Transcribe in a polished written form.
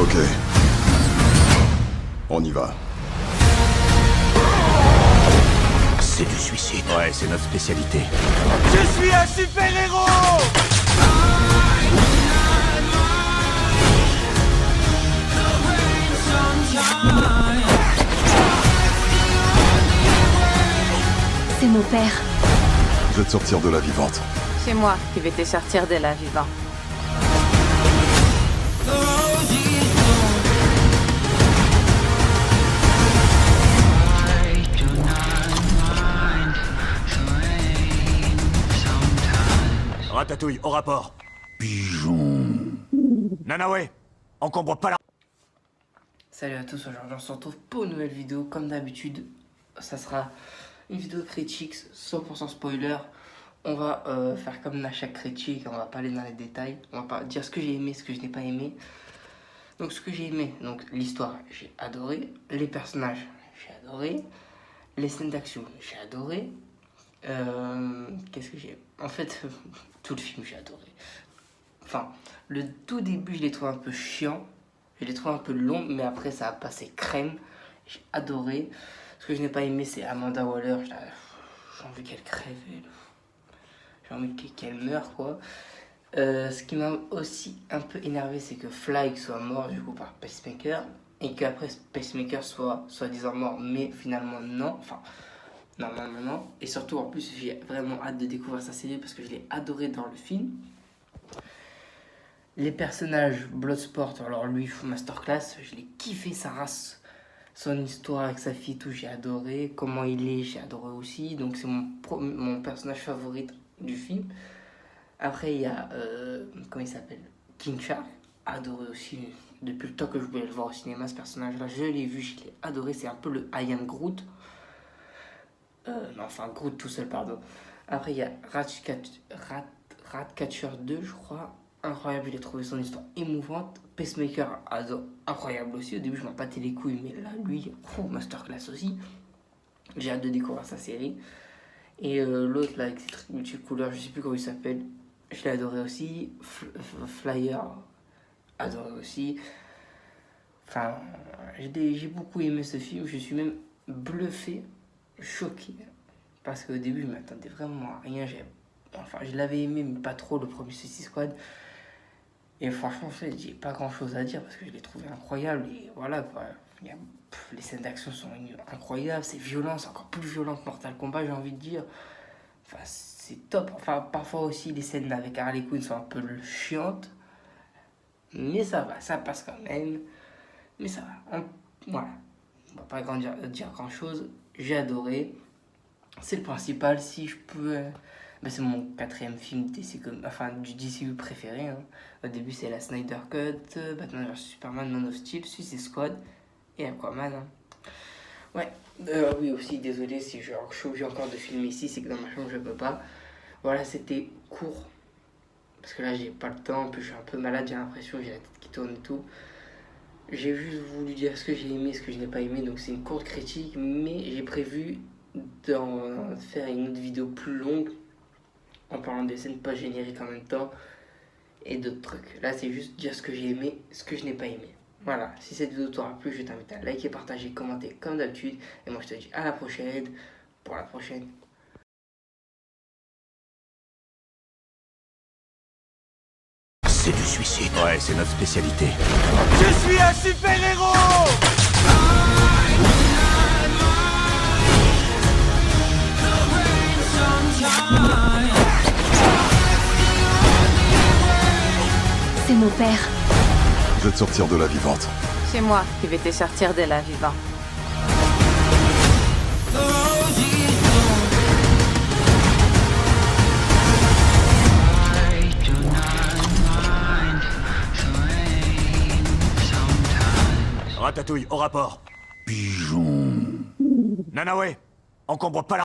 Ok. On y va. C'est du suicide. Ouais, c'est notre spécialité. Je suis un super-héros! C'est mon père. Je vais te sortir de là vivante. C'est moi qui vais te sortir de là vivant. Ratatouille, au rapport. Pigeon. Nanawe, encombre pas la... Salut à tous, aujourd'hui on se retrouve pour une nouvelle vidéo. Comme d'habitude, ça sera une vidéo critique 100% spoiler. On va faire comme à chaque critique, on va pas aller dans les détails. On va pas dire ce que j'ai aimé, ce que je n'ai pas aimé. Donc ce que j'ai aimé, donc l'histoire, j'ai adoré. Les personnages, j'ai adoré. Les scènes d'action, j'ai adoré. Qu'est-ce que j'ai... En fait, tout le film, j'ai adoré. Enfin, le tout début, je l'ai trouvé un peu chiant. Je l'ai trouvé un peu long, mais après, ça a passé crème. J'ai adoré. Ce que je n'ai pas aimé, c'est Amanda Waller. J'ai envie qu'elle crève. J'ai envie qu'elle meure, quoi. Ce qui m'a aussi un peu énervé, c'est que Fly soit mort, du coup, par Pacemaker. Et qu'après, Pacemaker soit soi-disant mort, mais finalement, non. Enfin... normalement non. Et surtout en plus j'ai vraiment hâte de découvrir sa série parce que je l'ai adoré dans le film. Les personnages Bloodsport, alors lui masterclass, je l'ai kiffé sa race, son histoire avec sa fille, tout j'ai adoré. Comment il est, j'ai adoré aussi. Donc c'est mon personnage favori du film. Après il y a comment il s'appelle, King Shark, adoré aussi. Depuis le temps que je voulais le voir au cinéma, ce personnage là je l'ai vu, je l'ai adoré. C'est un peu le I Am Groot. Non, enfin Groot tout seul, pardon. Après il y a Ratcatcher 2, je crois. Incroyable, j'ai trouvé son histoire émouvante. Pacemaker, incroyable aussi. Au début je m'en battais les couilles, mais là lui, masterclass aussi. J'ai hâte de découvrir sa série. Et l'autre là avec ses trucs multicouleurs, je sais plus comment il s'appelle, je l'ai adoré aussi. Flyer, adoré aussi. Enfin, j'ai beaucoup aimé ce film. Je suis même bluffé, choqué, parce qu'au début je m'attendais vraiment à rien. Enfin, je l'avais aimé mais pas trop, le premier Suicide Squad, et franchement j'ai pas grand chose à dire parce que je l'ai trouvé incroyable. Et voilà quoi, les scènes d'action sont incroyables, c'est violent, c'est encore plus violent que Mortal Kombat, j'ai envie de dire. Enfin c'est top. Enfin parfois aussi les scènes avec Harley Quinn sont un peu chiantes, mais ça va, ça passe quand même, mais ça va. Voilà, on va pas dire grand chose. J'ai adoré, c'est le principal. Si je peux, c'est mon 4e film DC, enfin du DCU préféré, hein. Au début c'est la Snyder Cut, Batman vs Superman, Man of Steel, Suicide Squad et Aquaman, hein. Ouais, oui aussi, désolé si je suis obligé encore de filmer ici, c'est que dans ma chambre je peux pas. Voilà, c'était court parce que là j'ai pas le temps, en plus je suis un peu malade, j'ai l'impression, j'ai la tête qui tourne et tout. J'ai juste voulu dire ce que j'ai aimé, ce que je n'ai pas aimé, donc c'est une courte critique, mais j'ai prévu d'en faire une autre vidéo plus longue en parlant des scènes pas génériques en même temps et d'autres trucs. Là c'est juste dire ce que j'ai aimé, ce que je n'ai pas aimé. Voilà, si cette vidéo t'aura plu, je t'invite à liker, partager, commenter comme d'habitude, et moi je te dis à la prochaine pour la prochaine. C'est du suicide. Ouais, c'est notre spécialité. Je suis un super-héros! C'est mon père. Je vais te sortir de là vivante. C'est moi qui vais te sortir de là vivant. Ratatouille, au rapport. Pigeon. Nanawe, encombre pas la...